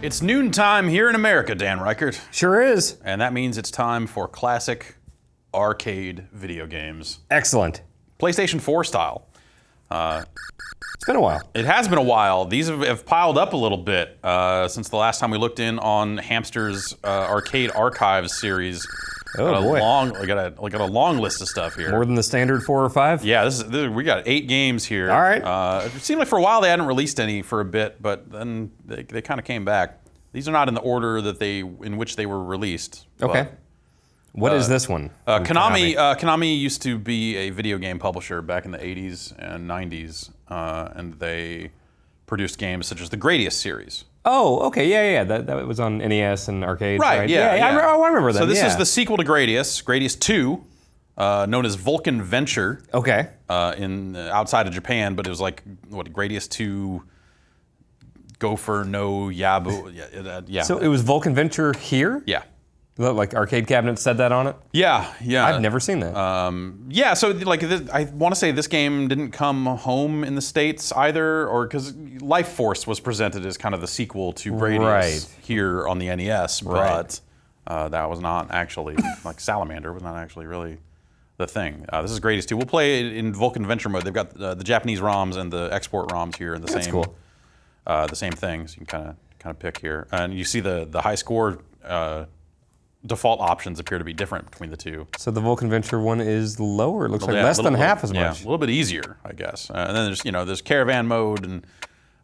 It's noontime here in America, Dan Reichert. Sure is. And that means it's time for classic arcade video games. Excellent. PlayStation 4 style. It's been a while. It has been a while. These have piled up a little bit since the last time we looked in on Hamster's Arcade Archives series. Oh boy. We got a long list of stuff here. More than the standard 4 or 5? Yeah, we got 8 games here. All right. It seemed like for a while they hadn't released any for a bit, but then they kind of came back. These are not in the order that in which they were released. Okay. What is this one? Konami used to be a video game publisher back in the 80s and 90s, and they produced games such as the Gradius series. Oh, okay, yeah. That was on NES and arcades, Right, right? yeah. I remember that. So this is the sequel to Gradius 2, known as Vulcan Venture. Okay. Outside of Japan, but it was like Gradius 2, Gopher no Yabu. Yeah. So it was Vulcan Venture here? Yeah. Like arcade cabinets said that on it? Yeah. I've never seen that. Yeah, so I want to say this game didn't come home in the States either, or because Life Force was presented as kind of the sequel to Gradius here on the NES, but that was not actually, like Salamander was not actually really the thing. This is Gradius 2. We'll play it in Vulcan Venture mode. They've got the Japanese ROMs and the export ROMs here in the same thing, so you can kind of pick here. And you see the high score default options appear to be different between the two. So the Vulcan Venture one is lower. It looks like less than half as much. Yeah, a little bit easier, I guess. And then there's caravan mode and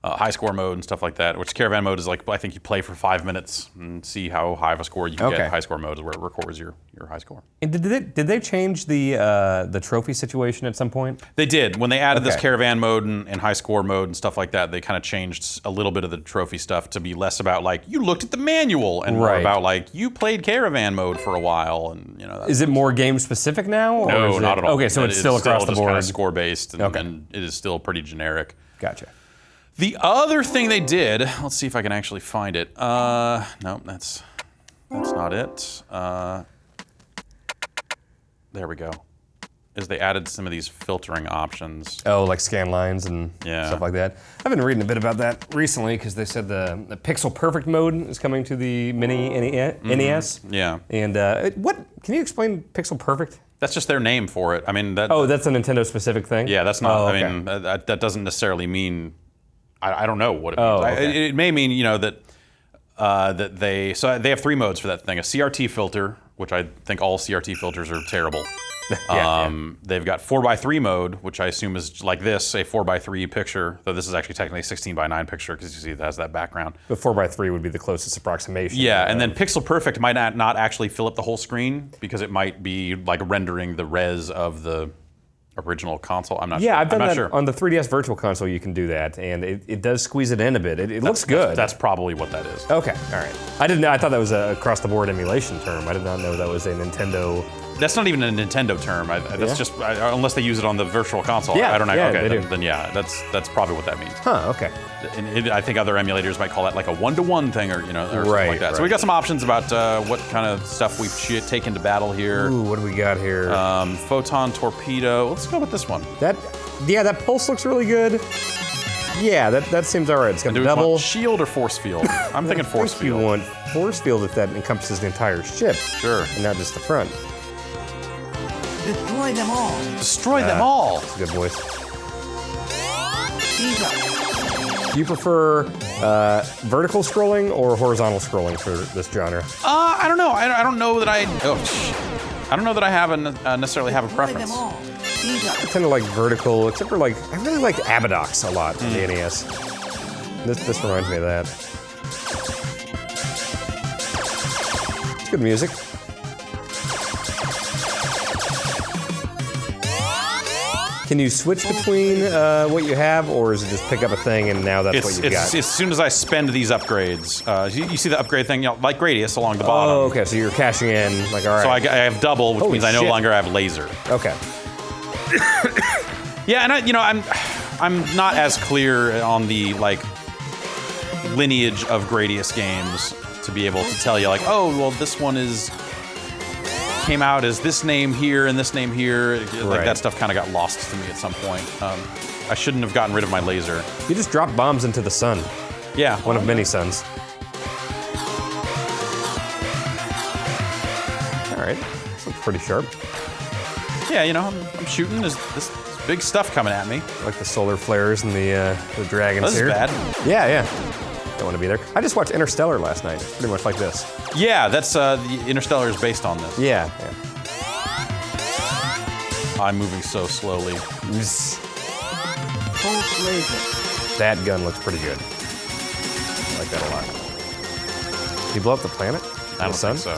high score mode and stuff like that. Which caravan mode is like, I think you play for 5 minutes and see how high of a score you can get. High score mode is where it records your high score. And did they change the trophy situation at some point? They did. When they added this caravan mode and high score mode and stuff like that, they kind of changed a little bit of the trophy stuff to be less about like you looked at the manual and more about like you played caravan mode for a while and Is it more game specific now? Or no, not at all. Okay, so it's still across the board. Kind of score based and it is still pretty generic. Gotcha. The other thing they did, let's see if I can actually find it. No, that's not it. There we go. Is they added some of these filtering options. Oh, like scan lines and stuff like that. I've been reading a bit about that recently because they said the Pixel Perfect mode is coming to the mini NES. Yeah. And what? Can you explain Pixel Perfect? That's just their name for it. I mean, that's a Nintendo specific thing. Yeah, that's not. I mean, that doesn't necessarily mean. I don't know what it means. It may mean that they have 3 modes for that thing: a CRT filter, which I think all CRT filters are terrible. They've got 4:3 mode, which I assume is like this, a 4:3 picture. Though this is actually technically a 16:9 picture because you see it has that background. The 4:3 would be the closest approximation. Yeah, and then Pixel Perfect might not actually fill up the whole screen because it might be like rendering the res of the original console. I'm not sure. Yeah, I've done that on the 3DS Virtual Console. You can do that, and it does squeeze it in a bit. It looks good. That's probably what that is. Okay, all right. I didn't know. I thought that was a across-the-board emulation term. I did not know that was a Nintendo. That's not even a Nintendo term. That's just unless they use it on the Virtual Console. Yeah, I don't know. Yeah, okay, then that's probably what that means. Huh. Okay. And I think other emulators might call that like a 1-to-1 thing or something like that. Right. So we got some options about what kind of stuff we've taken to battle here. Ooh, what do we got here? Photon torpedo. Let's go with this one. That pulse looks really good. Yeah, that seems all right. It's got a double shield or force field. I'm thinking force field. You want force field if that encompasses the entire ship. Sure. And not just the front. Destroy them all. Destroy them all. That's a good voice. Ease up. Do you prefer vertical scrolling or horizontal scrolling for this genre? I don't know. I don't know that I don't know that I have necessarily have a preference. I tend to like vertical, except for like I really liked Abadox a lot in the NES. This reminds me of that. It's good music. Can you switch between what you have, or is it just pick up a thing and now that's what you've got? As soon as I spend these upgrades, you see the upgrade thing, like Gradius along the bottom. Oh, okay, so you're cashing in, like, all right. So I have double, which means I no longer have laser. Okay. Yeah, and I'm not as clear on the like lineage of Gradius games to be able to tell you like, oh, well, this one came out as this name here and this name here. Like that stuff kind of got lost to me at some point. I shouldn't have gotten rid of my laser. You just drop bombs into the sun. Yeah. One of many suns. pretty sharp. Yeah, you know, I'm shooting. There's this big stuff coming at me. I like the solar flares and the dragons this here. This is bad. Yeah. Don't want to be there. I just watched Interstellar last night. It's pretty much like this. Yeah, that's the Interstellar is based on this. Yeah. I'm moving so slowly. That gun looks pretty good. I like that a lot. Did you blow up the planet? I don't think so.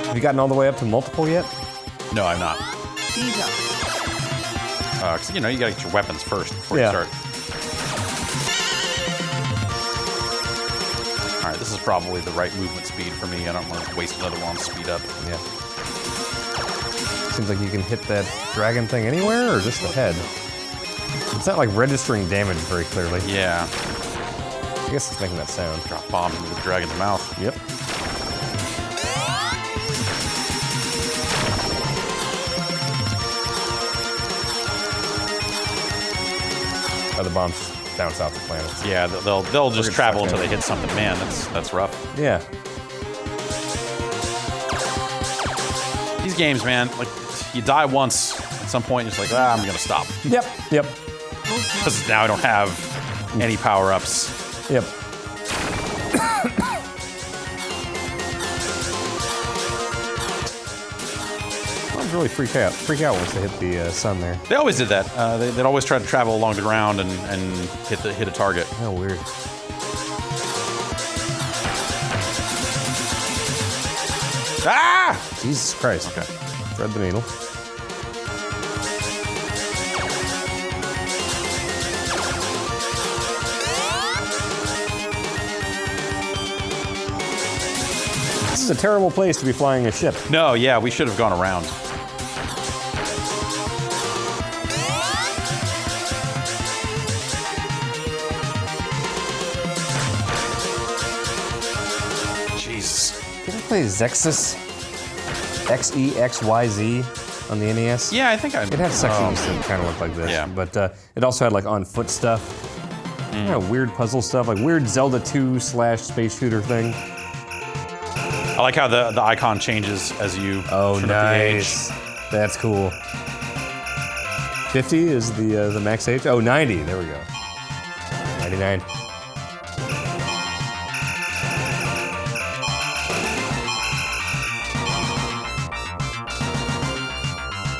Have you gotten all the way up to multiple yet? No, I'm not. Because you know, you gotta get your weapons first before you start. All right, this is probably the right movement speed for me. I don't want to waste another one on speed up. Yeah. Seems like you can hit that dragon thing anywhere, or just the head. It's not like registering damage very clearly. Yeah. I guess it's making that sound. Drop bombs into the dragon's mouth. Yep. The bombs bounce off the planets. Yeah, they'll just travel until they hit something. Man, that's rough. Yeah. These games, man, like you die once. At some point, you're just like, I'm gonna stop. Yep. Because now I don't have any power-ups. Yep. Really freak out once they hit the sun there. They always did that. They'd always try to travel along the ground and hit a target. Oh, weird. Ah! Jesus Christ. Okay. Thread the needle. This is a terrible place to be flying a ship. No, yeah, we should have gone around. Did I play Zexus? X-E-X-Y-Z on the NES? Yeah, I think I... It had sections that kind of looked like this. Yeah. But it also had like on-foot stuff. Kind of weird puzzle stuff, like weird Zelda 2/space shooter thing. I like how the icon changes as you turn up the nice. age. That's cool. 50 is the max age? Oh, 90, there we go. 99.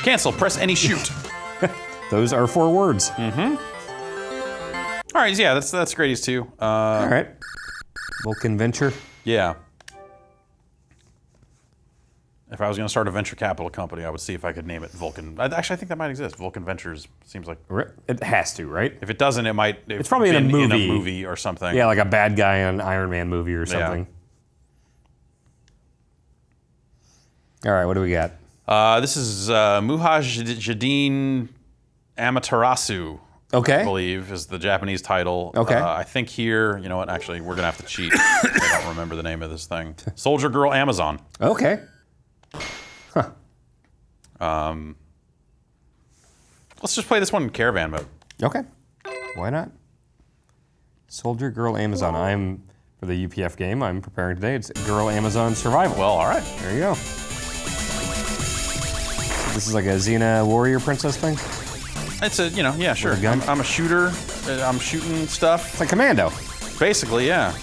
Cancel, press any shoot. Those are 4 words. Mm-hmm. All right, yeah, that's Grady's too. All right. Vulcan Venture. Yeah. If I was going to start a venture capital company, I would see if I could name it Vulcan. Actually, I think that might exist. Vulcan Ventures seems like... It has to, right? If it doesn't, it might... It's probably in a movie or something. Yeah, like a bad guy in an Iron Man movie or something. Yeah. All right, what do we got? This is Mujahideen Amaterasu. Okay. I believe is the Japanese title. Okay. I think here, you know what? Actually, we're gonna have to cheat. I don't remember the name of this thing. Soldier Girl Amazon. Okay. Huh. Let's just play this one in caravan mode. Okay. Why not? Soldier Girl Amazon. I'm for the UPF game. I'm preparing today. It's Girl Amazon Survival. Well, all right. There you go. This is like a Xena warrior princess thing? It's a, you know, yeah, sure. With a gun? I'm a shooter. I'm shooting stuff. It's like Commando. Basically, yeah.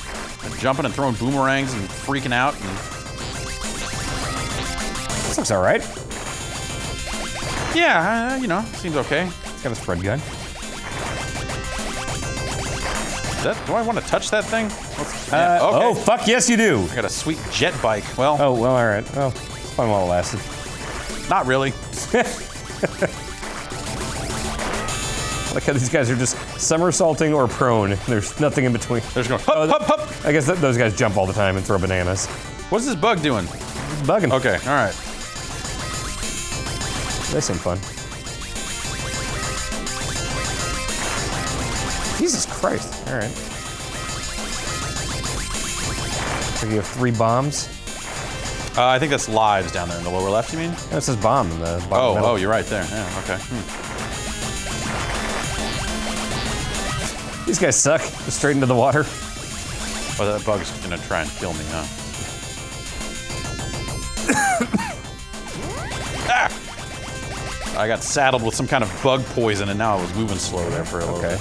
I'm jumping and throwing boomerangs and freaking out. And... This looks all right. Yeah, you know, seems okay. It's got a spread gun. Do I want to touch that thing? Okay. Oh, fuck yes you do. I got a sweet jet bike. Well. Oh, well, all right. Well, it's fun while it lasted. Not really. Like how these guys are just somersaulting or prone. There's nothing in between. They're just going, hup, hup, hup. I guess those guys jump all the time and throw bananas. What's this bug doing? Bugging. Okay, all right. They seem fun. Jesus Christ. All right. So you have 3 bombs. I think that's lives down there in the lower left, you mean? No, it says bomb in the bottom middle. Oh, you're right there. Yeah, okay. These guys suck. Just straight into the water. Oh, that bug's gonna try and kill me, huh? Ah! I got saddled with some kind of bug poison, and now I was moving slow there for a little bit.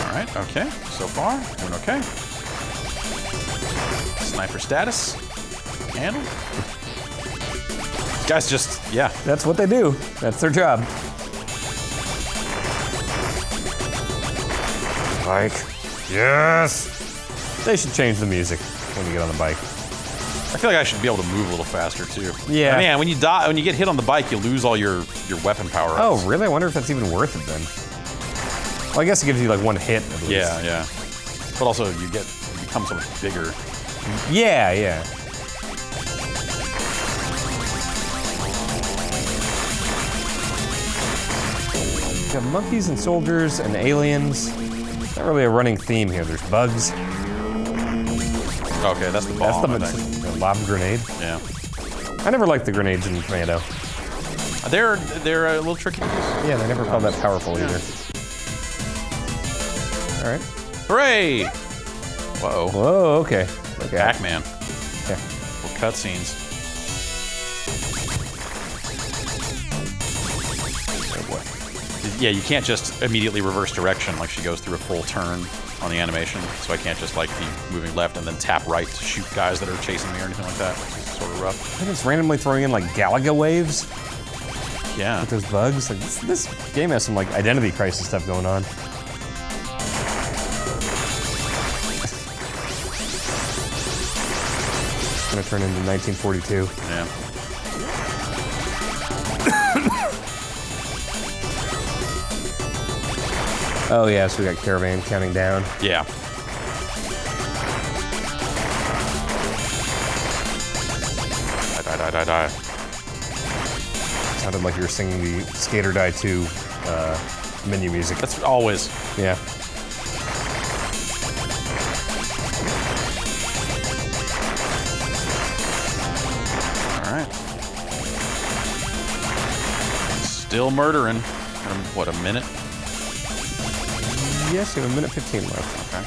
All right, okay. So far, doing okay. Sniper status. Handle. Guys just, yeah. That's what they do. That's their job. Bike. Yes! They should change the music when you get on the bike. I feel like I should be able to move a little faster too. Yeah. Man, when you die, when you get hit on the bike, you lose all your weapon power. Oh, really? I wonder if that's even worth it then. Well, I guess it gives you like one hit at least. Yeah, yeah. But also you become so much bigger. Yeah, yeah. You got monkeys and soldiers and aliens. Not really a running theme here. There's bugs. Okay, that's the bomb. That's the lob grenade. Yeah. I never liked the grenades in Commando. They're a little tricky to use. Yeah, they never felt that powerful either. All right. Hooray! Whoa. Whoa. Okay. Okay. Pac-Man. Okay. Little cutscenes. Oh boy. Yeah, you can't just immediately reverse direction like she goes through a full turn on the animation. So I can't just like be moving left and then tap right to shoot guys that are chasing me or anything like that. It's sort of rough. I think it's randomly throwing in like Galaga waves. Yeah. With those bugs. Like this game has some like identity crisis stuff going on. It's gonna turn into 1942. Yeah. Oh yeah, so we got Caravan counting down. Yeah. Die. Sounded like you were singing the Skater Die 2 menu music. That's always. Yeah. All right. Still murdering. What, a minute? Yes, you have a minute 15 left. Okay.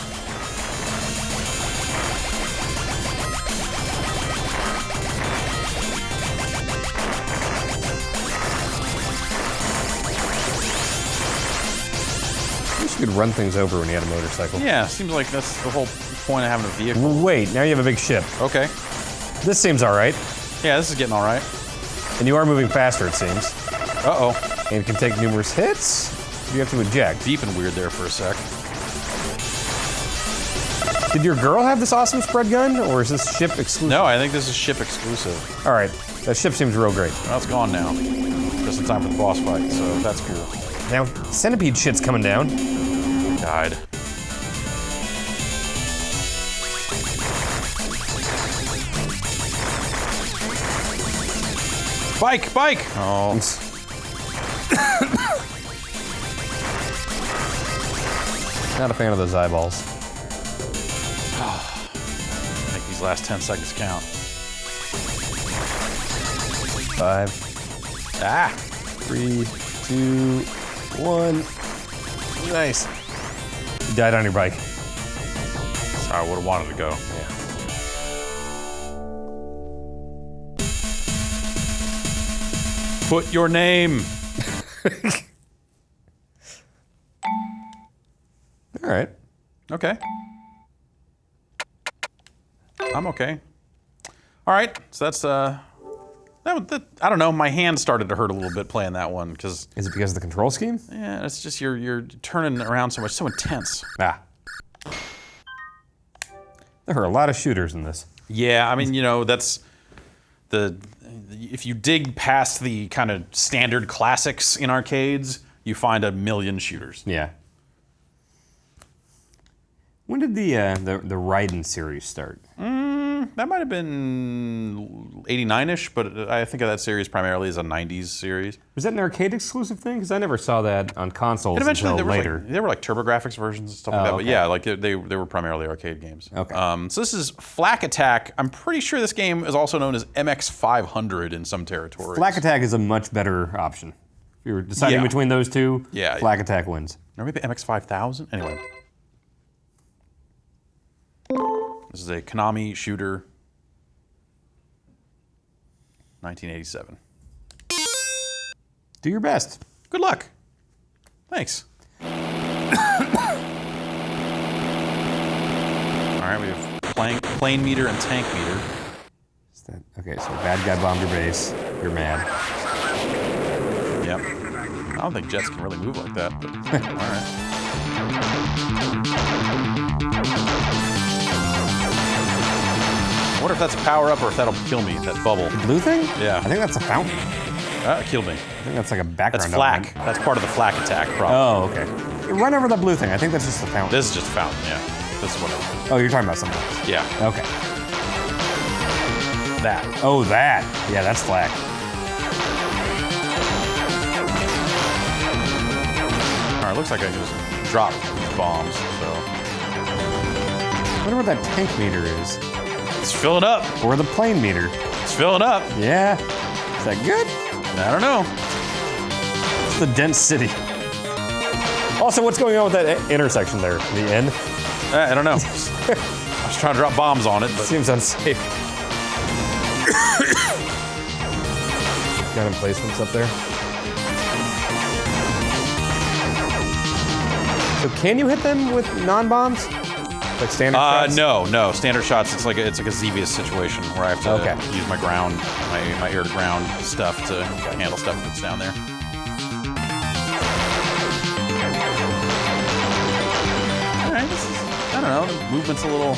You could run things over when you had a motorcycle. Yeah, seems like that's the whole point of having a vehicle. Wait, now you have a big ship. Okay. This seems all right. Yeah, this is getting all right. And you are moving faster, it seems. Uh-oh. And it can take numerous hits. You have to eject. Deep and weird there for a sec. Did your girl have this awesome spread gun, or is this ship exclusive? No, I think this is ship exclusive. All right, that ship seems real great. Well, it's gone now. Just in time for the boss fight, so that's cool. Now, centipede shit's coming down. Died. Bike! Oh. Not a fan of those eyeballs. Make these last 10 seconds count. 5. 3, 2, 1. Nice. You died on your bike. Sorry, I would have wanted to go. Yeah. Put your name. All right. Okay. I'm okay. All right, so that's I don't know. My hand started to hurt a little bit playing that one because. Is it because of the control scheme? Yeah, it's just you're turning around so much, so intense. Ah. There are a lot of shooters in this. Yeah, I mean, you know, that's if you dig past the kind of standard classics in arcades, you find a million shooters. Yeah. When did the Raiden series start? That might have been 89-ish, but I think of that series primarily as a 90s series. Was that an arcade exclusive thing? Because I never saw that on consoles And eventually until later. There were like TurboGrafx versions and stuff like that, okay. but yeah, like they were primarily arcade games. Okay. So this is Flak Attack. I'm pretty sure this game is also known as MX500 in some territories. Flak Attack is a much better option. you were deciding between those two, Flak Attack wins. Or maybe MX-5000? Anyway. This is a Konami shooter. 1987. Do your best. Good luck. Thanks. All right, we have plane meter and tank meter. Okay, so bad guy bombed your base. You're mad. Yep. I don't think jets can really move like that, but all right. I wonder if that's a power-up or if that'll kill me, that bubble. The blue thing? Yeah. I think that's a fountain. That killed me. I think that's like a background. That's flak. That's part of the flak attack problem. Oh, okay. Run over the blue thing. I think that's just a fountain. This is just a fountain, yeah. This is whatever. Oh, you're talking about something else. Yeah. Okay. That. Oh, that. Yeah, that's flak. All right, looks like I can just drop these bombs, so. I wonder what that tank meter is. It's filling up. Or the plane meter. It's filling up. Yeah. Is that good? I don't know. It's the dense city. Also, what's going on with that intersection there? The end? I don't know. I was trying to drop bombs on it, but seems unsafe. Got emplacements up there. So can you hit them with non-bombs? Like standard shots? No. Standard shots, it's like a Xevious situation where I have to use my ground, my air-to-ground stuff to handle stuff that's down there. All right, this is, I don't know, the movement's a little...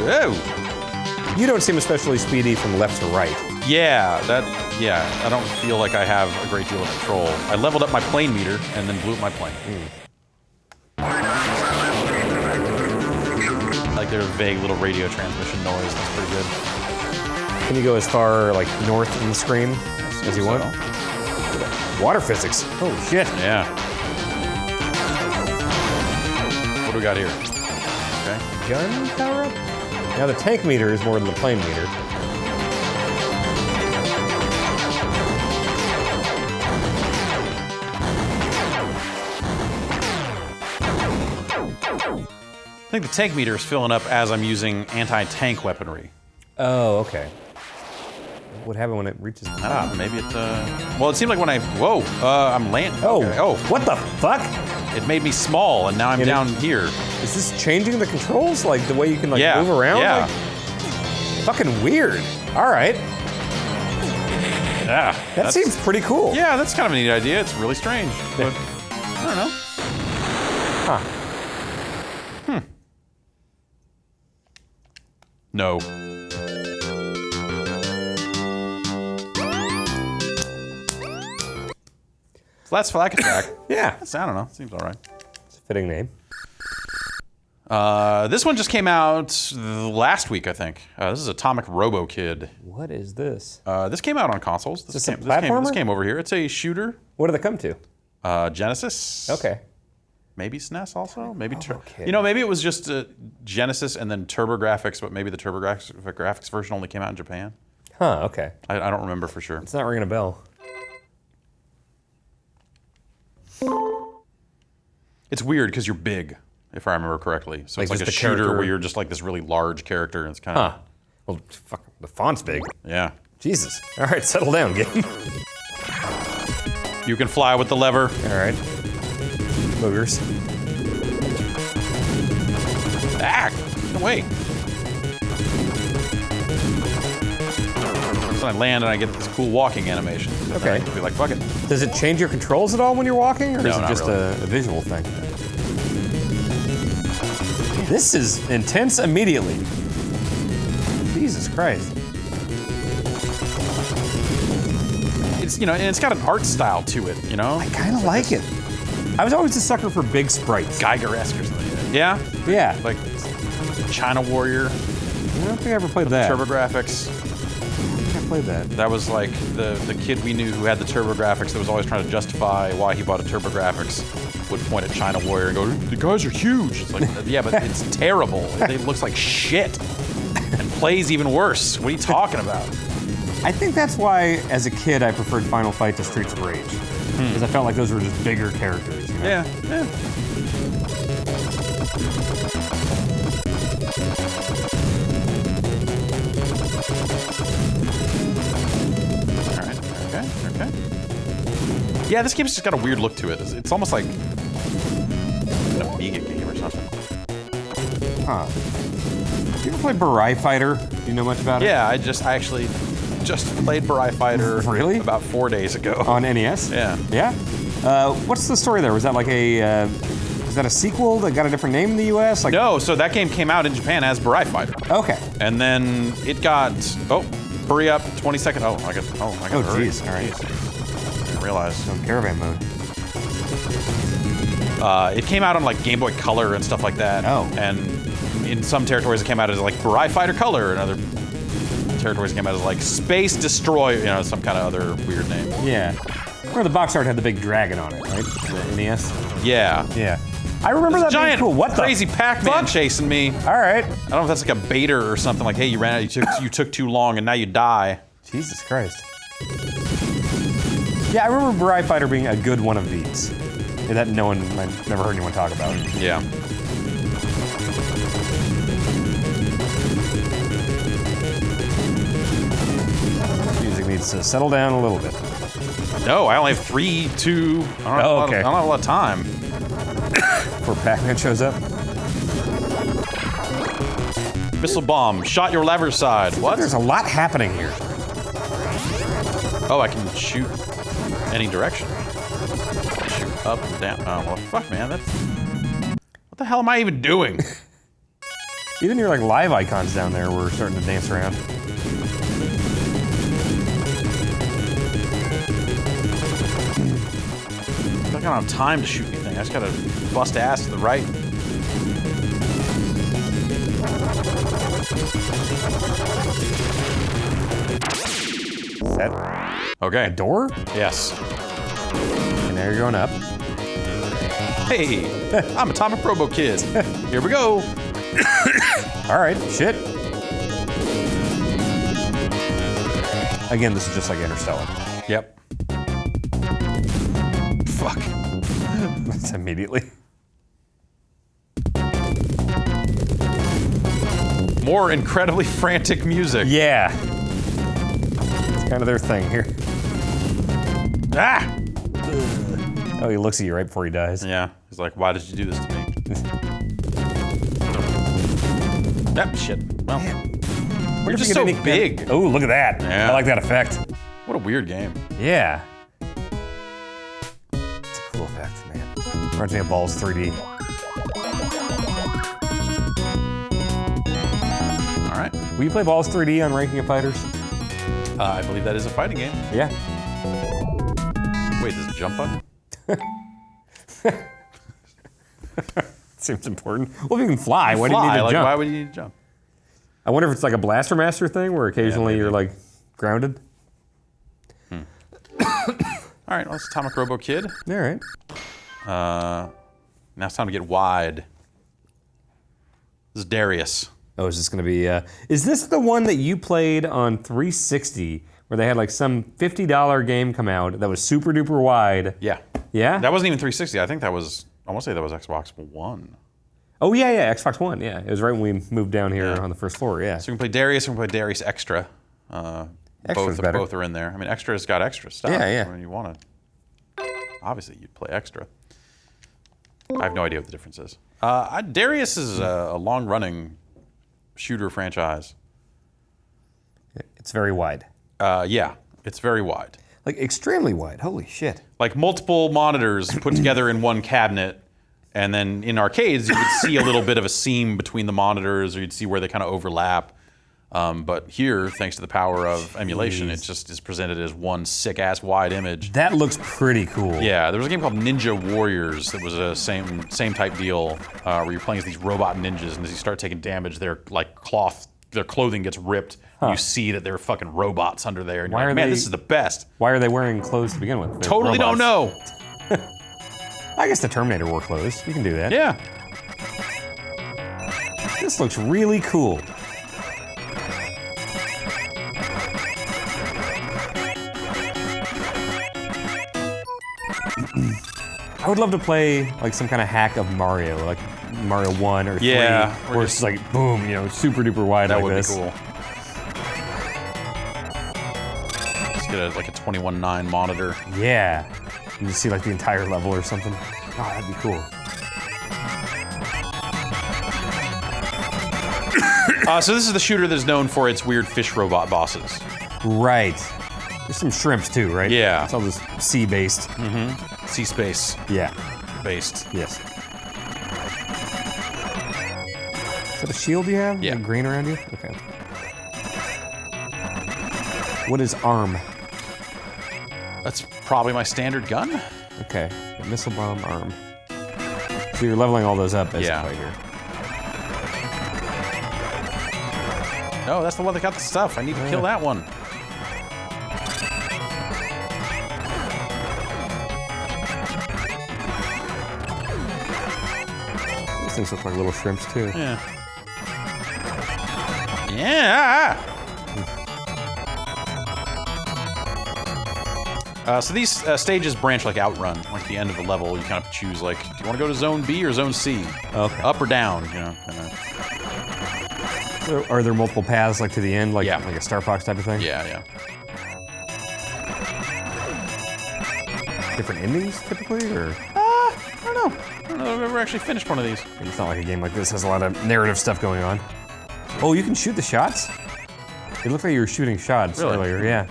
Whoa! You don't seem especially speedy from left to right. Yeah, I don't feel like I have a great deal of control. I leveled up my plane meter and then blew up my plane. Like there's a vague little radio transmission noise. That's pretty good. Can you go as far like north in the screen as you want? Water physics. Oh shit. Yeah. What do we got here? Okay. Gun power up? Now the tank meter is more than the plane meter. I think the tank meter is filling up as I'm using anti-tank weaponry. Oh, okay. What happened when it reaches the top? Maybe it, well, it seemed like when I'm landing. Oh, okay. Oh. What the fuck? It made me small, and now I'm down here. Is this changing the controls? Like the way you can like move around? Yeah. Like, fucking weird. All right. Yeah. That seems pretty cool. Yeah, that's kind of a neat idea. It's really strange, but I don't know. Huh. No. So that's Flak Attack. Yeah. I don't know. Seems all right. It's a fitting name. This one just came out last week, I think. This is Atomic robo-kid. What is this? This came out on consoles. Is this a platformer? This came over here. It's a shooter. What did it come to? Genesis. Okay. Maybe SNES also. Maybe okay. You know, maybe it was just Genesis and then TurboGrafx, but maybe the TurboGrafx version only came out in Japan. Huh. Okay. I don't remember for sure. It's not ringing a bell. It's weird because you're big, if I remember correctly. So Like it's like just a the shooter character- where you're just like this really large character, and it's kind of Well, fuck. The font's big. yeah. Jesus. All right, settle down, game. You can fly with the lever. All right. Boogers. Ah! No way. So I land and I get this cool walking animation. Okay. I can be like, fuck it. Does it change your controls at all when you're walking, or No, is it not just really. a visual thing? This is intense immediately. Jesus Christ. It's, you know, and it's got an art style to it, you know? I kind of like it. I was always a sucker for big sprites. Geiger-esque or something. Yeah? Yeah. Like China Warrior, I don't think I ever played that. TurboGrafx. I think I played that. That was like the kid we knew who had the TurboGrafx that was always trying to justify why he bought a TurboGrafx. Would point at China Warrior and go, the guys are huge. It's like, yeah, but it's terrible. It looks like shit. And plays even worse. What are you talking about? I think that's why, as a kid, I preferred Final Fight to Streets of Rage. Because I felt like those were just bigger characters. You know? Yeah. All right. Okay. Yeah, this game's just got a weird look to it. It's almost like an Amiga game or something. Huh. You ever play Burai Fighter? Do you know much about it? Yeah, I actually just played Burai Fighter really? About 4 days ago. On NES? Yeah. Yeah? What's the story there? Was that like a, was that a sequel that got a different name in the US? Like, no, so that game came out in Japan as Burai Fighter. Okay. And then it got, hurry up, 20 seconds. Oh, I got to hurry. Geez, all right. I didn't realize. So caravan mode. It came out on like Game Boy Color and stuff like that. Oh. And in some territories it came out as like Burai Fighter Color, and other territories it came out as like Space Destroyer, some kind of other weird name. Yeah. Where the box art had the big dragon on it, right? The NES? Yeah. Yeah. I remember that being giant cool. What the crazy Pac-Man chasing me. All right. I don't know if that's like a baiter or something, like, hey, you ran out, you took too long and now you die. Jesus Christ. Yeah, I remember Burai Fighter being a good one of these. That I've never heard anyone talk about. Yeah. Music needs to settle down a little bit. No, I only have 3, 2. I don't have a lot of time. Before Pac-Man shows up. Missile bomb, shot your lever side. What? There's a lot happening here. Oh, I can shoot any direction. Shoot up and down. Oh, well, fuck, man. What the hell am I even doing? Even your like live icons down there were starting to dance around. I don't have time to shoot anything. I just gotta bust ass to the right. Set. Okay. A door? Yes. And there you're going up. Hey, I'm Atomic robo-kid. Here we go. All right, shit. Again, this is just like Interstellar. Yep. Fuck. That's immediately. More incredibly frantic music. Yeah. It's kind of their thing here. Ah! Oh, he looks at you right before he dies. Yeah. He's like, why did you do this to me? That shit. Well, you're just so big. Oh, look at that. Yeah. I like that effect. What a weird game. Yeah. It's a cool effect, man. Reminds me of Balls 3D. All right. Will you play Balls 3D on Ranking of Fighters? I believe that is a fighting game. Yeah. Wait, there's a jump button? Seems important. Well, if you can fly, why do you need to like, jump? Why would you need to jump? I wonder if it's like a Blaster Master thing where occasionally you're like grounded. All right, well, it's Atomic robo-kid. All right. Now it's time to get wide. This is Darius. Oh, is this going to be... is this the one that you played on 360 where they had like some $50 game come out that was super duper wide? Yeah. Yeah? That wasn't even 360. I think that was... I want to say that was Xbox One. Oh, yeah, Xbox One, yeah. It was right when we moved down here on the first floor, yeah. So we can play Darius, we can play Darius Extra. Extra's better. Both are in there. I mean, Extra's got extra stuff. Yeah. When you want to... Obviously, you'd play Extra. I have no idea what the difference is. Darius is a long-running shooter franchise. It's very wide. Yeah, it's very wide. Like, extremely wide. Holy shit. Like multiple monitors put together in one cabinet, and then in arcades you would see a little bit of a seam between the monitors, or you'd see where they kind of overlap. But here, thanks to the power of emulation, it just is presented as one sick-ass wide image. That looks pretty cool. Yeah, there was a game called Ninja Warriors that was a same type deal, where you're playing as these robot ninjas, and as you start taking damage, their clothing gets ripped. And you see that they're fucking robots under there, and you're like, man, this is the best. Why are they wearing clothes to begin with? They're totally robots. don't know. I guess the Terminator wore clothes. You can do that. Yeah. This looks really cool. would love to play like some kind of hack of Mario, like Mario 1 or 3, where it's like boom, you know, super duper wide like this. That would be cool. Just get like a 21:9 monitor. Yeah, and just see like the entire level or something. Oh, that'd be cool. So this is the shooter that's known for its weird fish robot bosses. Right. There's some shrimps too, right? Yeah. It's all this sea-based. Mm-hmm. Sea space. Yeah. Based. Yes. Is that a shield you have? Yeah. Like green around you? Okay. What is arm? That's probably my standard gun. Okay. A missile bomb arm. So you're leveling all those up basically here. No, that's the one that got the stuff. I need to kill that one. These things look like little shrimps too. Yeah. Yeah. So these stages branch like Outrun. Like at the end of the level, you kind of choose like, do you want to go to Zone B or Zone C? Okay. Up or down, you know. So are there multiple paths like to the end, like a Star Fox type of thing? Yeah, yeah. Different endings typically, or? I don't know. I don't know if I've ever actually finished one of these. It's not like a game like this has a lot of narrative stuff going on. Oh, you can shoot the shots? It looked like you were shooting shots earlier, yeah.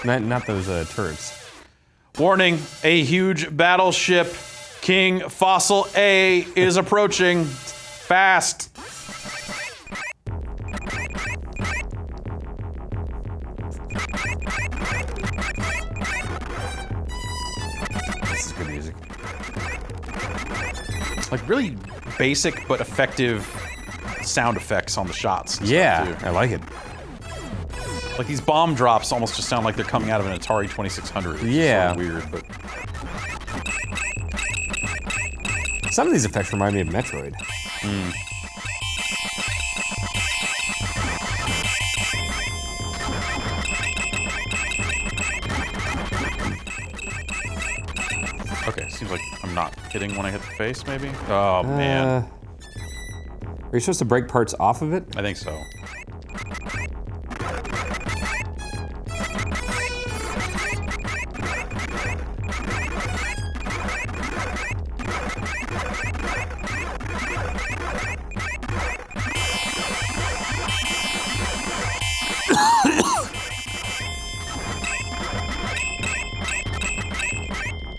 Not those turrets. Warning, a huge battleship, King Fossil A, is approaching. Fast. This is good music. Like really basic but effective sound effects on the shots. Yeah, I like it. Like these bomb drops almost just sound like they're coming out of an Atari 2600. Yeah. It's so weird, but some of these effects remind me of Metroid. okay, seems like I'm not hitting when I hit the face, maybe? Oh, man. Are you supposed to break parts off of it? I think so.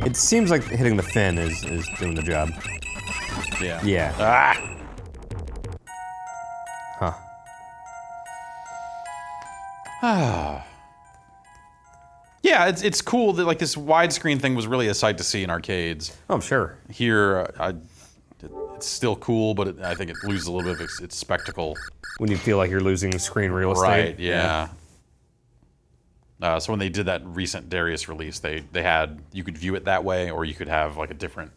It seems like hitting the fin is doing the job. Yeah. Yeah. Ah! Huh. Yeah, it's cool that like this widescreen thing was really a sight to see in arcades. Oh, I'm sure. Here, it's still cool, but I think it loses a little bit of its spectacle. When you feel like you're losing screen real estate. Right, yeah. So when they did that recent Darius release, they had, you could view it that way, or you could have like a different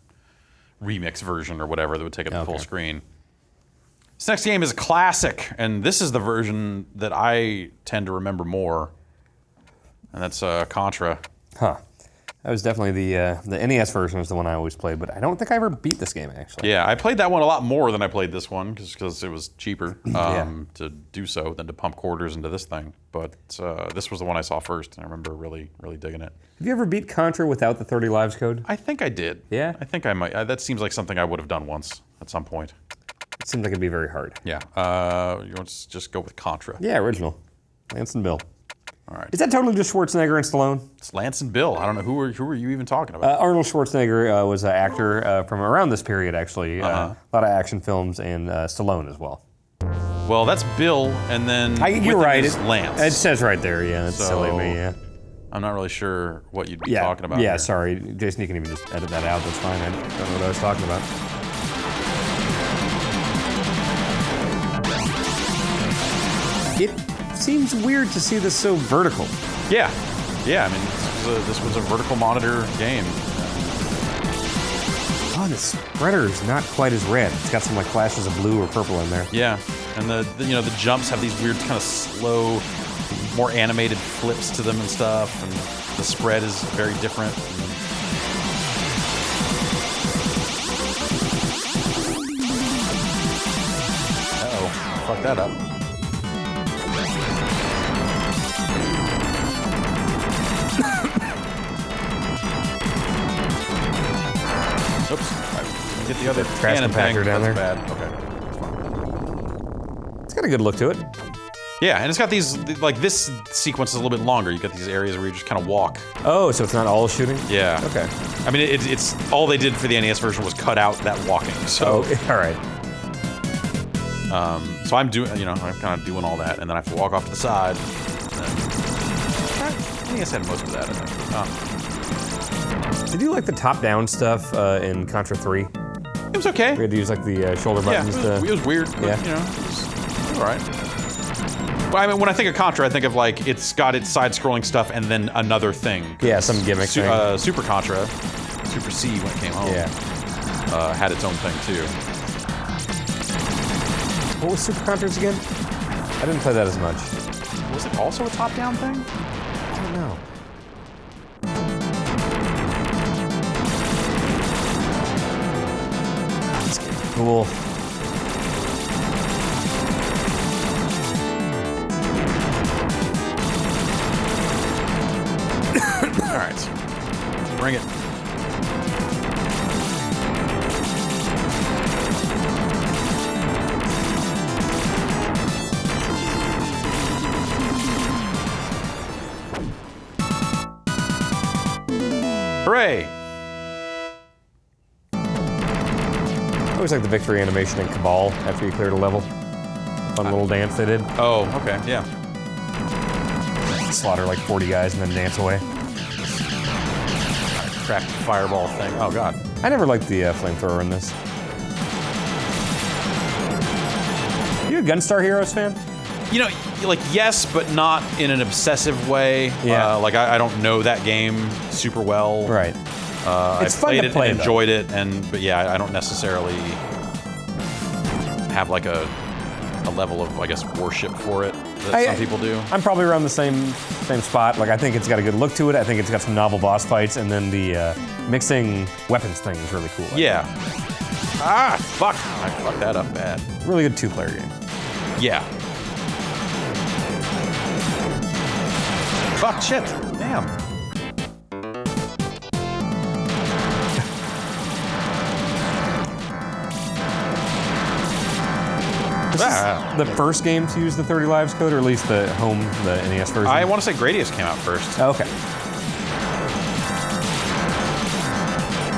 remix version or whatever that would take up the full screen. This next game is a classic, and this is the version that I tend to remember more, and that's Contra. Huh. That was definitely the NES version was the one I always played, but I don't think I ever beat this game, actually. Yeah, I played that one a lot more than I played this one, because it was cheaper to do so than to pump quarters into this thing. But this was the one I saw first, and I remember really, really digging it. Have you ever beat Contra without the 30 lives code? I think I did. Yeah? I think I might. That seems like something I would have done once at some point. It seems like it'd be very hard. Yeah. You want to just go with Contra? Yeah, original. Lance and Bill. All right. Is that totally just Schwarzenegger and Stallone? It's Lance and Bill. I don't know who are you even talking about. Arnold Schwarzenegger was an actor from around this period, actually. A lot of action films, and Stallone as well. Well, that's Bill, and then you're right. It's Lance. It says right there. Yeah, that's silly of me. Yeah. I'm not really sure what you'd be talking about. Yeah, here. sorry, Jason. You can even just edit that out. That's fine. I don't know what I was talking about. It seems weird to see this so vertical. Yeah. I mean, this was a vertical monitor game. Oh, the spreader is not quite as red. It's got some like flashes of blue or purple in there. Yeah, and the jumps have these weird kind of slow, more animated flips to them and stuff, and the spread is very different. that up. Oops. Right. Get the other trash cannon compactor thing. down That's there. bad. Okay. That's fine. It's got a good look to it. Yeah, and it's got these, like, this sequence is a little bit longer. You got these areas where you just kind of walk. Oh, so it's not all shooting? Yeah. Okay. I mean, it's all they did for the NES version was cut out that walking. So. Oh, all right. So I'm doing, I'm kind of doing all that, and then I have to walk off to the side. I guess I had most of that, I think. Did you like the top-down stuff in Contra 3? It was okay. We had to use like the shoulder buttons. Yeah, it was weird. But, Yeah. It was all right. Well, I mean, when I think of Contra, I think of like it's got its side-scrolling stuff and then another thing. Yeah, some gimmick thing. Super Contra, Super C when it came home. Yeah. Had its own thing too. What was Super Contras again? I didn't play that as much. Was it also a top-down thing? I don't know. Cool. All right, bring it. Hooray! I always like the victory animation in Cabal after you cleared a level. Fun little dance they did. Oh, okay, yeah. Slaughter like 40 guys and then dance away. Cracked fireball thing. Oh god. I never liked the flamethrower in this. You a Gunstar Heroes fan? Like yes, but not in an obsessive way. Yeah. Like I don't know that game super well. Right. It's It's fun played to it play, and enjoyed it, but yeah, I don't necessarily have like a level of, I guess, worship for it that some people do. I'm probably around the same spot. Like I think it's got a good look to it. I think it's got some novel boss fights, and then the mixing weapons thing is really cool. Yeah. Ah, fuck! I fucked that up bad. Really good two-player game. Yeah. Fuck, shit. Damn. This is the first game to use the 30 lives code, or at least the NES version? I want to say Gradius came out first, Oh, okay.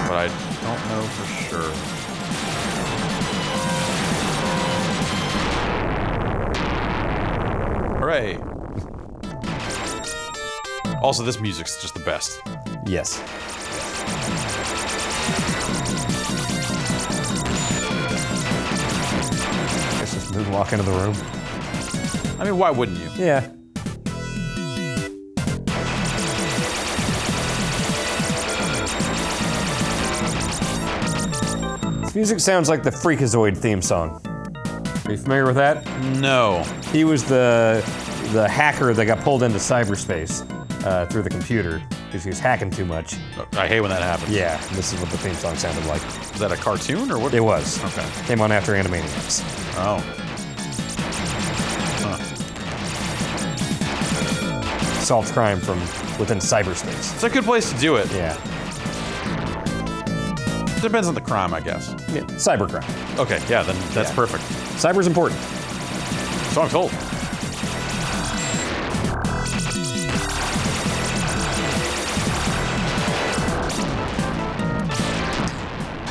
but I don't know for sure. Hooray. Also, this music's just the best. Yes. Let's just moonwalk into the room. I mean, why wouldn't you? Yeah. This music sounds like the Freakazoid theme song. Are you familiar with that? No. He was the hacker that got pulled into cyberspace through the computer because he was hacking too much. I hate when that happens. Yeah, this is what the theme song sounded like. Is that a cartoon or what? It was. Okay. Came on after Animaniacs. Oh. Huh. Solves crime from within cyberspace. It's a good place to do it. Yeah. Depends on the crime, I guess. Yeah. Cybercrime. Okay, yeah, then that's Yeah. perfect. Cyber's important. So I'm told.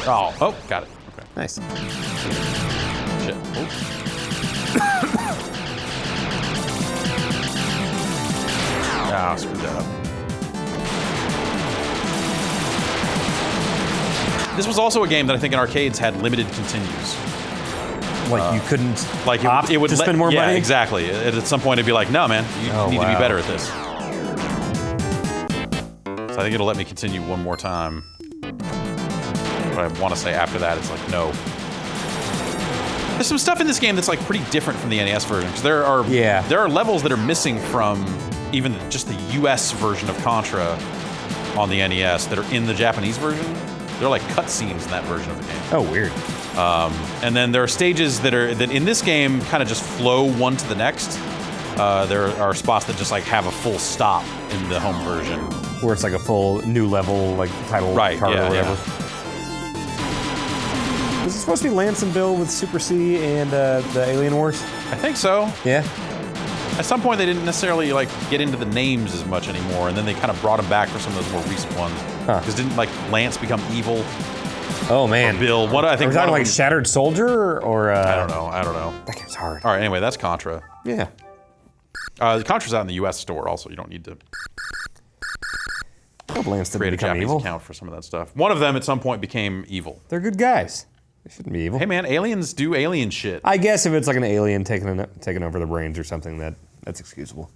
Oh, got it. Okay. Nice. Shit. Oh. Ah, screwed that up. This was also a game that I think in arcades had limited continues. Like you couldn't Like opt it would to spend more yeah, money? exactly. At some point, it'd be like, no, man, you Oh, need to be wow. better at this. So I think it'll let me continue one more time. But I want to say after that, it's like, no. There's some stuff in this game that's like pretty different from the NES version. Because there are levels that are missing from even just the US version of Contra on the NES that are in the Japanese version. There are like cutscenes in that version of the game. Oh, weird. And then there are stages that in this game kind of just flow one to the next. There are spots that just like have a full stop in the home version. Where it's like a full new level, like title card or whatever. Yeah. Is it supposed to be Lance and Bill with Super C and the Alien Wars? I think so. Yeah. At some point, they didn't necessarily like get into the names as much anymore, and then they kind of brought them back for some of those more recent ones. Because didn't like Lance become evil? Oh man. Or Bill. What I think. Are we talking like Shattered Soldier or? I don't know. That game's hard. All right. Anyway, that's Contra. Yeah. Contra's out in the U.S. store also. You don't need to Lance didn't create a become Japanese evil. account for some of that stuff. One of them at some point became evil. They're good guys. They shouldn't be evil. Hey man, aliens do alien shit. I guess if it's like an alien taking over the brains or something, that's excusable.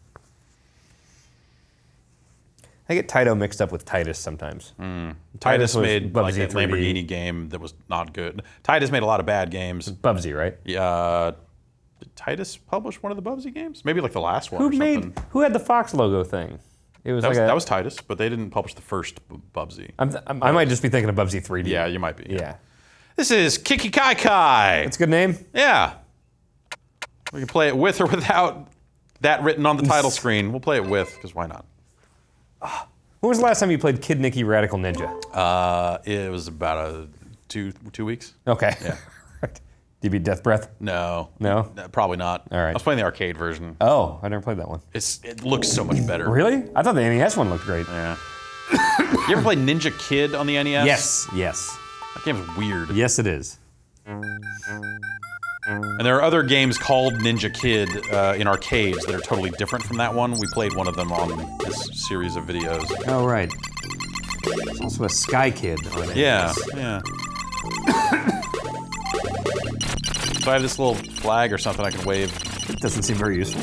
I get Taito mixed up with Titus sometimes. Titus was made like Bubsy that 3D. Lamborghini game that was not good. Titus made a lot of bad games. Bubsy, right? Did Titus publish one of the Bubsy games? Maybe like the last one or something. Who had the Fox logo thing? It was That was Titus, but they didn't publish the first Bubsy. I might just be thinking of Bubsy 3D. Yeah, you might be. Yeah. This is Kiki Kai Kai. That's a good name. Yeah. We can play it with or without that written on the title screen. We'll play it with, because why not? When was the last time you played Kid Nicky Radical Ninja? It was about two weeks. Okay. Yeah. Did you beat Death Breath? No. No? Probably not. All right. I was playing the arcade version. Oh, I never played that one. It looks so much better. Really? I thought the NES one looked great. Yeah. You ever played Ninja Kid on the NES? Yes. That game's weird. Yes, it is. And there are other games called Ninja Kid in arcades that are totally different from that one. We played one of them on this series of videos. Oh, right. There's also a Sky Kid on NES. Yeah. So I have this little flag or something I can wave. It doesn't seem very useful.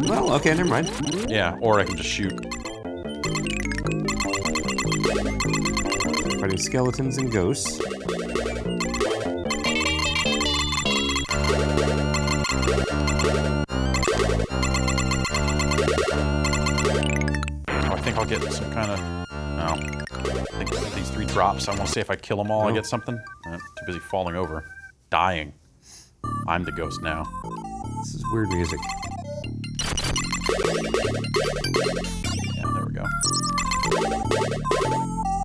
Well, okay, never mind. Yeah, or I can just shoot. Fighting skeletons and ghosts. I think I'll get some kind of. No. I think these 3 drops. I want to see if I kill them all. I get something. Too busy falling over, dying. I'm the ghost now. This is weird music. Yeah, there we go.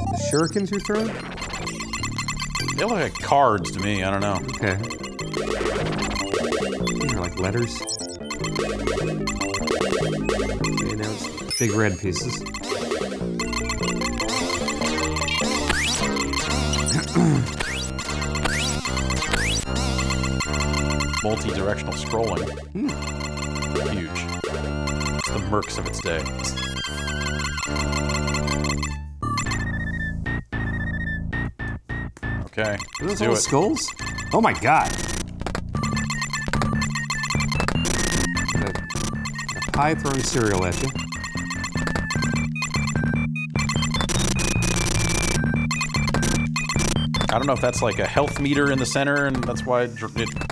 The shurikens you're throwing? They look like cards to me. I don't know. Okay. They're like letters. Okay, now it's big red pieces. Multi-directional scrolling. Huge. It's the Mercs of its day. Okay, Are let's those do all it. skulls? Oh my god. A pie throwing cereal at you. I don't know if that's like a health meter in the center and that's why it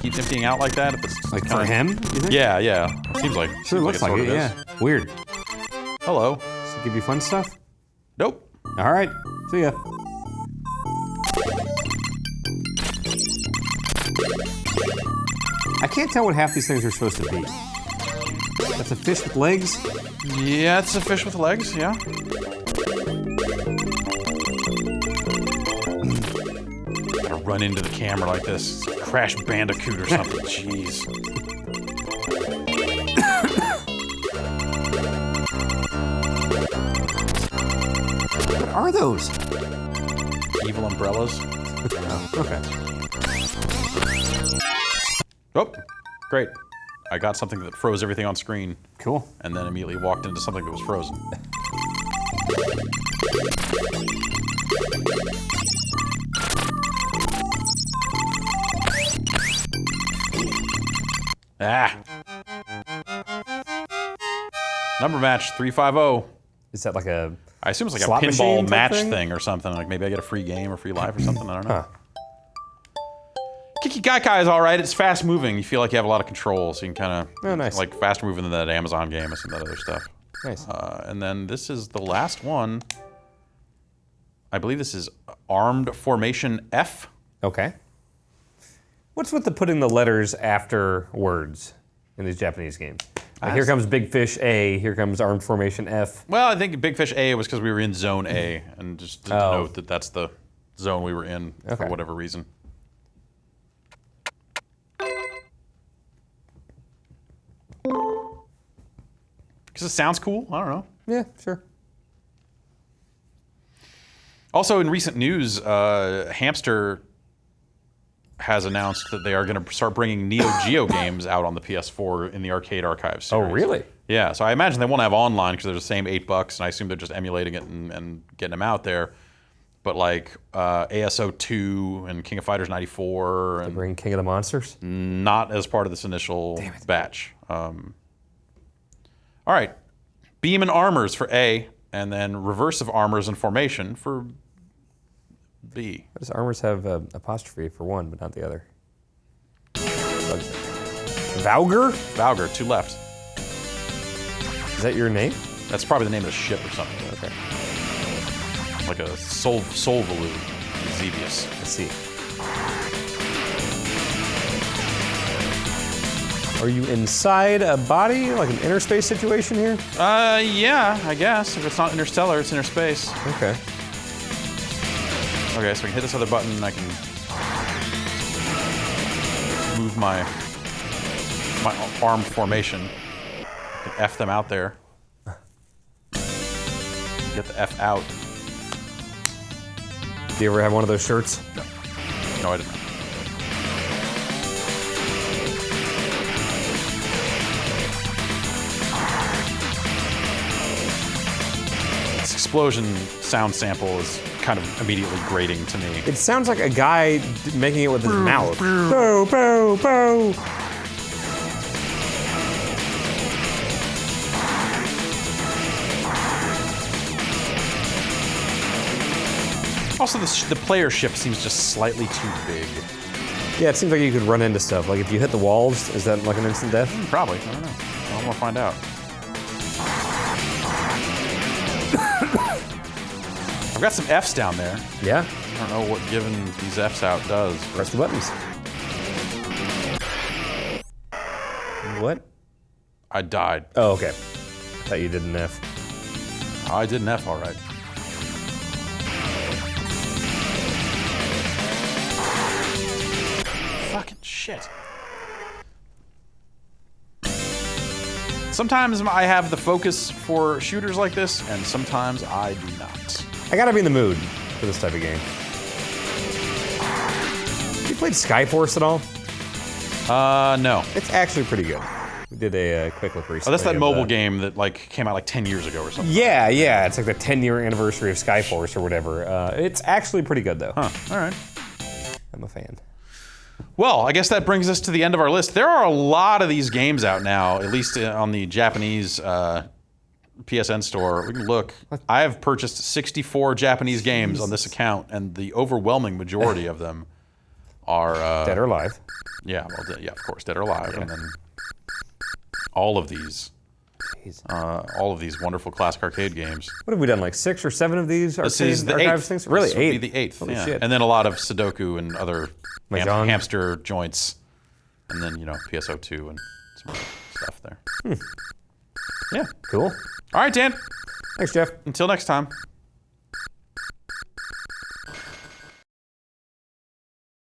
keeps emptying out like that. If it's Like kinda, for him, you think? Yeah. Seems like. Sure looks like sort it, of yeah. is. Weird. Hello. Does it give you fun stuff? Nope. All right. See ya. I can't tell what half these things are supposed to be. That's a fish with legs? Yeah, it's a fish with legs, yeah. Gotta run into the camera like this. It's a Crash Bandicoot or something. Jeez. What are those? Evil umbrellas. Okay. Oh, great. I got something that froze everything on screen Cool. and then immediately walked into something that was frozen. Ah. Number match 350. Is that like a... I assume it's like Slot a pinball machine type match thing? thing or something. Like maybe I get a free game or free life or something. I don't know. Huh. Kiki Gaikai is all right. It's fast moving. You feel like you have a lot of control, so you can kind of Oh, nice. like faster moving than that Amazon game or some of that other stuff. Nice. And then this is the last one. I believe this is Armed Formation F. Okay. What's with the putting the letters after words in these Japanese games? Like, here comes Big Fish A, here comes Armed Formation F. Well, I think Big Fish A was because we were in Zone A, and just to note that that's the zone we were in for whatever reason. Because it sounds cool. I don't know. Yeah, sure. Also, in recent news, Hamster has announced that they are going to start bringing Neo Geo games out on the PS4 in the Arcade Archive series. Oh, really? Yeah, so I imagine they won't have online because they're the same $8, and I assume they're just emulating it and getting them out there. But like ASO 2 and King of Fighters 94 and bring King of the Monsters? Not as part of this initial batch. All right, Beam and Armors for A, and then Reversive Armors and Formation for B. Why does Armors have apostrophe for one, but not the other? Valgar? Valgar, 2 left. Is that your name? That's probably the name of the ship or something. Okay. Like a Solvalu, Xevious. I see. Are you inside a body, like an inner space situation here? Yeah, I guess. If it's not interstellar, it's inner space. Okay. Okay, so I can hit this other button and I can move my armed formation. I can F them out there. Get the F out. Do you ever have one of those shirts? No. No, I didn't. This explosion sound sample is kind of immediately grating to me. It sounds like a guy making it with his mouth. Bow, bow, bow. Also, the player ship seems just slightly too big. Yeah, it seems like you could run into stuff. Like if you hit the walls, is that like an instant death? Probably. I don't know. I want to find out. I've got some Fs down there. Yeah. I don't know what giving these Fs out does. Press the buttons. What? I died. Oh, okay. I thought you did an F. I did an F, all right. Fucking shit. Sometimes I have the focus for shooters like this, and sometimes I do not. I gotta be in the mood for this type of game. You played Skyforce at all? No. It's actually pretty good. We did a quick look recently. Oh, that's that mobile game that like came out like 10 years ago or something. Yeah, yeah. It's like the 10-year anniversary of Skyforce or whatever. It's actually pretty good though. Huh. All right. I'm a fan. Well, I guess that brings us to the end of our list. There are a lot of these games out now, at least on the Japanese PSN store. We can look. I have purchased 64 Japanese games on this account, and the overwhelming majority of them are Dead or Alive. Yeah, well, yeah, of course, Dead or Alive, and then all of these wonderful classic arcade games. What have we done? Like 6 or 7 of these? This is the 8th. Things? Really, this 8? Would be the 8th. Holy yeah. shit. And then a lot of Sudoku and other Mahjong. hamster joints, and then PSO2 and some other stuff there. Yeah, cool. All right, Dan. Thanks, Jeff. Until next time.